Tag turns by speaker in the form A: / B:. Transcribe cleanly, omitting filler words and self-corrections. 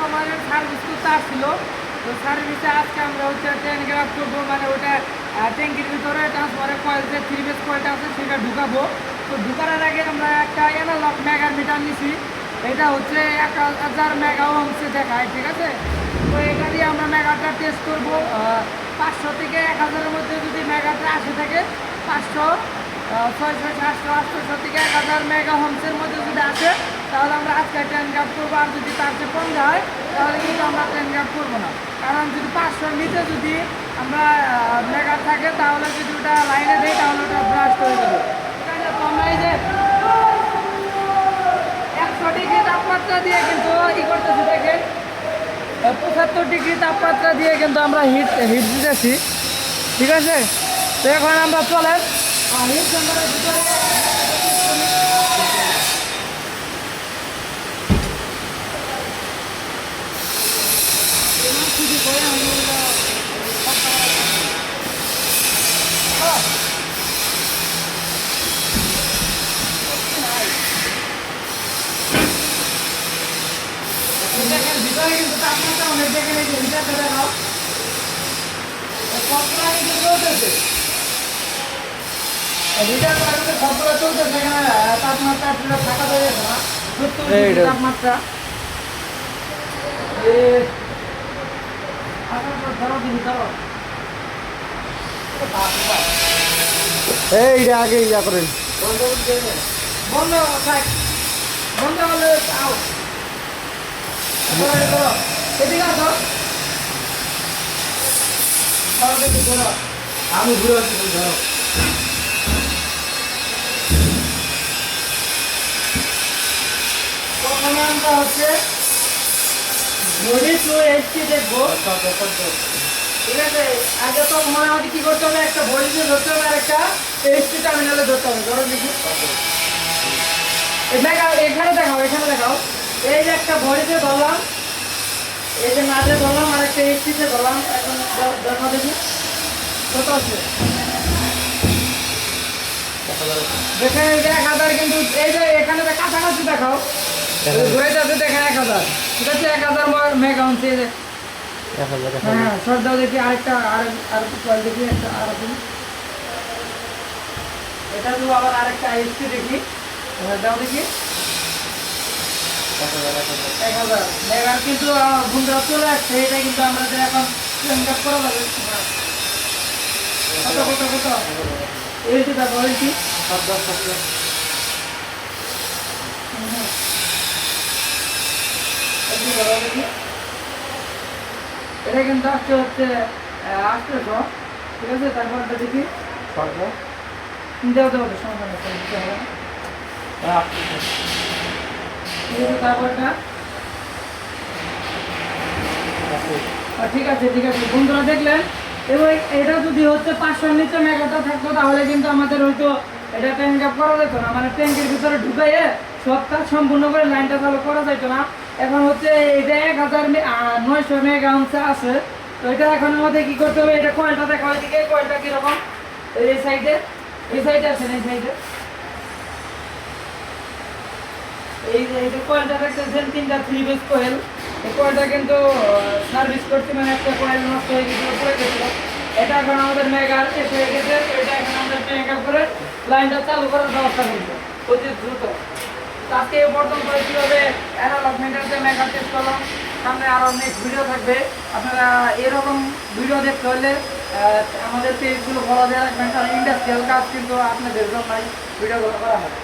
A: আমাদের সার্ভিস করতে আসছিল। তো সার্ভিসে আজকে আমরা হচ্ছে ট্রেন গ্রাফ করবো, মানে ওটা ট্যাঙ্কির ভিতরে ট্রান্সফারের কয়েল যে 3 ফেজ কয়েলটা আছে সেটা ঢুকাবো। তো ঢুকানোর আগে আমরা একটা অ্যানালগ মেগার মিটার নিছি, এটা হচ্ছে 1000 মেগা ওহমসে দেখায়, ঠিক আছে। তো এটা দিয়ে আমরা মেগাটা টেস্ট করবো। 500 থেকে 1000-এর মধ্যে যদি মেগাটা আসে থাকে, 500, 600, 700, 800 থেকে 1000 মেগা হোমসের মধ্যে যদি আসে, তাহলে আমরা আজকে ট্রেন গ্রাফ করবো। আর যদি তার চেয়ে কম যায় তাহলে কিন্তু আমরা ট্রেন গ্রাফ করবো না। কারণ যদি 500-র নিচে যদি আমরা মেগা থাকে, তাহলে যদি ওটা লাইনে দেয় তাহলে ওটা ব্রাস্ট হয়ে যাবে। ঠিক আছে, তো আমরা এই যে 100 ডিগ্রি তাপমাত্রা দিয়ে কিন্তু করতেছি, দেখেন 75 ডিগ্রি তাপমাত্রা দিয়ে কিন্তু আমরা হিট দিতেছি, ঠিক আছে। তো এখন আমরা চলেন হিট চেম্বারের ভিতরে। দেখেন ভিতরে কিন্তু তাপমাত্রা অনেক, দেখেন এই যে হিটারটা দেখাও, সবগুলা কিন্তু চলতেছে। হিটার সবগুলো চলতেছে, এখানে তাপমাত্রা থাকা যায় না, 70 ডিগ্রি তাপমাত্রা।
B: এইটা আগে ইয়া করেন।
A: বন্ধ থাক, বন্ধ হলে আউট। এদিকে আসো,
B: আমি ঘুরে আসছি, ধরো।
A: প্রথমে আমরা হচ্ছে ঘড়ি টু এইচটি দেখবো, ঠিক আছে। আগে তো মনে হয় কি করতে হবে, একটা ঘড়ি দিয়ে ধরতে হবে আর একটা এইচটি টার্মিনালে ধরতে হবে। ধরো দেখি, এখানে দেখাও, এখানে দেখাও। এই যে একটা ঘড়িতে ধরলাম, এই যে নাটে ধরলাম, আর একটা এইচটিতে ধরলাম। এখন দেখো দেখি কত আছে, দেখেন এই যে 1000, কিন্তু এই যে এখানে কাছাকাছি দেখাও, ঘড়িতে আছে দেখেন 1000, ঠিক আছে। 1000 মেগা হচ্ছে, এই যে হ্যাঁ শর্ট দাও দেখি। আরেকটা আর কয়েল দেখি, একটা আর এটা তো আবার আরেকটা এইচটি দেখি, দাও দেখি 1000 মেগার, কিন্তু বন্ধুরা চলে আসছে। এটা কিন্তু আমাদের এখন ট্রেন গ্রাফ করা যাবে। কত কত কত এইটি দেখো, এইটি এটা কিন্তু আসছে হচ্ছে 800, ঠিক আছে। তারপরটা দেখি, দেওয়া দেওয়া সমস্যা নেই, তারপরটা ঠিক আছে, ঠিক আছে। বন্ধুরা দেখলেন, এবং এটা যদি হচ্ছে 500-র নিচে মেগাটা থাকতো, তাহলে কিন্তু আমাদের হয়তো এটা ট্যাঙ্ক গ্রাফ করা যেত না, মানে ট্যাঙ্কের ভিতরে ঢুকাইয়ে সব কাজ সম্পূর্ণ করে লাইনটা চালু করা যেত না। এখন হচ্ছে এটা 1900 মেগা ওহমসে আছে। তো এটা এখন আমাদের কি করতে হবে, এটা কয়েলটা দেখা হয়, দিকে কয়েলটা কিরকম, এই সাইডে, এই সাইডে আছে না, এই সাইডে এই যে কয়েলটা দেখতেছেন, 3টা 3 ফেজ কয়েল। এই কয়েলটা কিন্তু সার্ভিস করতে, মানে একটা কয়েল নষ্ট হয়ে গেছিল, পড়ে গেছিল। এটা এখন আমাদের মেগার এসে হয়ে গেছে। এটা এখন আমাদের ট্যাঙ্ক আপ করে লাইনটা চালু করার ব্যবস্থা করবো অতি দ্রুত। আজকে এই প্রথম করে কীভাবে অ্যানালগ মিটারতে মেগা টেস্ট করলাম। সামনে আরও নেক্সট ভিডিও থাকবে। আপনারা এরকম ভিডিও দেখতে হলে আমাদের পেজগুলো ফলো দিয়ে রাখবেন, কারণ ইন্ডাস্ট্রিয়াল কাজ কিন্তু আপনাদের জন্যই ভিডিওগুলো করা হয়।